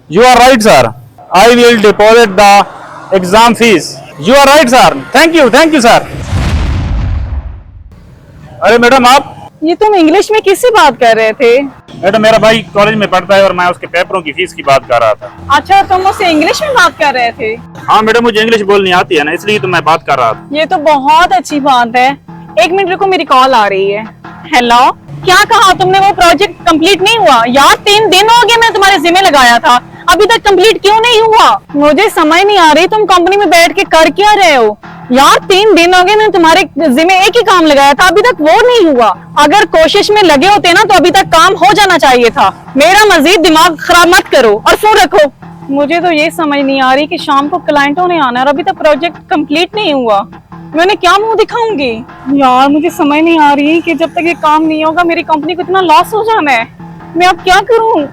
You are right, sir. I will deposit the exam fees. You are right, sir. Thank you, sir. अरे madam आप। ये तुम English में किससे बात कर रहे थे? मैडम मेरा भाई कॉलेज में पढ़ता है और मैं उसके पेपरों की फीस की बात कर रहा था। अच्छा, तुम उससे इंग्लिश में बात कर रहे थे? हाँ मैडम, मुझे इंग्लिश बोलनी आती है ना, इसलिए तो मैं बात कर रहा था। ये तो बहुत अच्छी बात है। एक मिनट रुको, मेरी कॉल आ रही है। हेलो, क्या कहा तुमने? वो प्रोजेक्ट कंप्लीट नहीं हुआ? यार 3 दिन हो गए मैं तुम्हारे जिम्मे लगाया था, अभी तक कंप्लीट क्यों नहीं हुआ? मुझे समझ नहीं आ रही तुम कंपनी में बैठ के कर क्या रहे हो। यार 3 दिन हो गए मैंने तुम्हारे जिम्मे एक ही काम लगाया था, अभी तक वो नहीं हुआ। अगर कोशिश में लगे होते ना तो अभी तक काम हो जाना चाहिए था। मेरा मजीद दिमाग खराब मत करो और फोन रखो। मुझे तो ये समझ नहीं आ रही कि शाम को क्लाइंटों ने आना और अभी तक प्रोजेक्ट कंप्लीट नहीं हुआ। मैंने क्या मुंह दिखाऊंगी? यार मुझे समझ नहीं आ रही कि जब तक ये काम नहीं होगा मेरी कंपनी को इतना लॉस हो जाना है। मैं अब क्या करूं?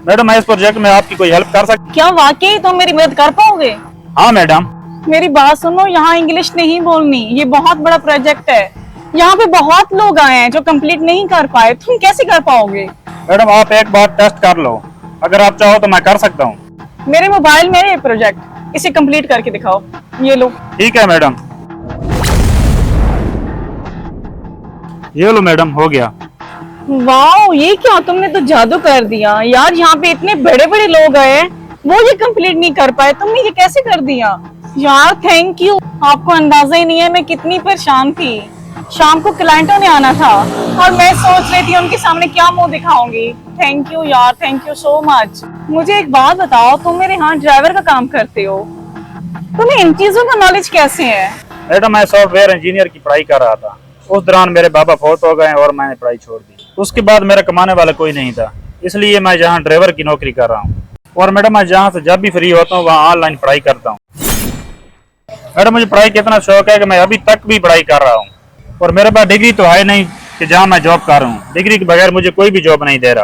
मैडम मैं इस प्रोजेक्ट में आपकी कोई हेल्प कर सकती? क्या वाकई तुम मेरी मदद कर पाओगे? हाँ मैडम। मेरी बात सुनो, यहाँ इंग्लिश नहीं बोलनी, ये बहुत बड़ा प्रोजेक्ट है। यहाँ पे बहुत लोग आए हैं जो कंप्लीट नहीं कर पाए, तुम कैसे कर पाओगे? मैडम आप एक बार टेस्ट कर लो, अगर आप चाहो तो मैं कर सकता हूँ। मेरे मोबाइल में है ये प्रोजेक्ट, इसे कंप्लीट करके दिखाओ। ये लो। ठीक है मैडम। ये लो मैडम, हो गया। वाह, ये क्या, तुमने तो जादू कर दिया यार। यहाँ पे इतने बड़े बड़े लोग आए, वो ये कंप्लीट नहीं कर पाए, तुमने ये कैसे कर दिया? यार थैंक यू। आपको अंदाजा ही नहीं है मैं कितनी परेशान थी। शाम को क्लाइंटों ने आना था और मैं सोच रही थी उनके सामने क्या मुंह दिखाऊंगी। थैंक यू यार, थैंक यू सो मच। मुझे एक बात बताओ, तुम मेरे यहाँ ड्राइवर का काम करते हो, तुम्हें इन चीजों का नॉलेज कैसे है? मैडम मैं सॉफ्टवेयर इंजीनियर की पढ़ाई कर रहा था, उस दौरान मेरे बाबा फौत हो गए और मैंने पढ़ाई छोड़ दी। उसके बाद मेरा कमाने वाला कोई नहीं था, इसलिए मैं यहाँ ड्राइवर की नौकरी कर रहा हूँ। और मैडम मैं जहाँ से जब भी फ्री होता हूँ वहाँ ऑनलाइन पढ़ाई करता हूँ। मैडम मुझे पढ़ाई का इतना शौक है कि मैं अभी तक भी पढ़ाई कर रहा हूँ, और मेरे पास डिग्री तो है नहीं कि जहाँ मैं जॉब कर रहा हूँ। डिग्री के बगैर मुझे कोई भी जॉब नहीं दे रहा,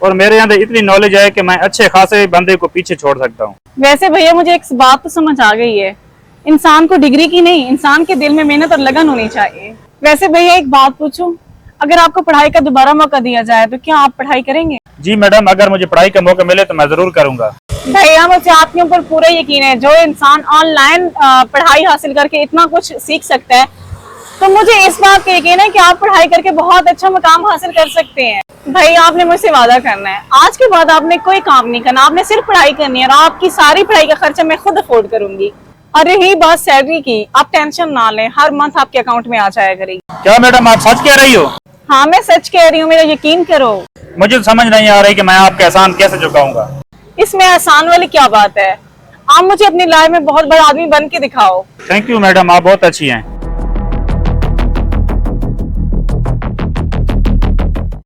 और मेरे अंदर इतनी नॉलेज है कि मैं अच्छे खासे बंदे को पीछे छोड़ सकता हूँ। वैसे भैया मुझे एक बात तो समझ आ गई है, इंसान को डिग्री की नहीं, इंसान के दिल में मेहनत और लगन होनी चाहिए। वैसे भैया एक बात पूछूं, अगर आपको पढ़ाई का दोबारा मौका दिया जाए तो क्या आप पढ़ाई करेंगे? जी मैडम, अगर मुझे पढ़ाई का मौका मिले तो मैं जरूर करूंगा। भैया मुझे आपके ऊपर पूरा यकीन है, जो इंसान ऑनलाइन पढ़ाई हासिल करके इतना कुछ सीख सकता है, तो मुझे इस बात का यकीन है कि आप पढ़ाई करके बहुत अच्छा मुकाम हासिल कर सकते हैं। भाई आपने मुझसे वादा करना है, आज के बाद आपने कोई काम नहीं करना, आपने सिर्फ पढ़ाई करनी है और आपकी सारी पढ़ाई का खर्चा मैं खुद अफोर्ड करूंगी। और रही बात सैलरी की, आप टेंशन ना लें, हर मंथ आपके अकाउंट में आ जाया करेगी। क्या मैडम आप सच कह रही हो? हाँ मैं सच कह रही हूँ, मेरा यकीन करो। मुझे तो समझ नहीं आ रही कि मैं आपके एहसान कैसे चुकाऊंगा। इसमें आसान वाली क्या बात है, आप मुझे अपनी लाइफ में बहुत बड़ा आदमी बन के दिखाओ। थैंक यू मैडम, आप बहुत अच्छी हैं।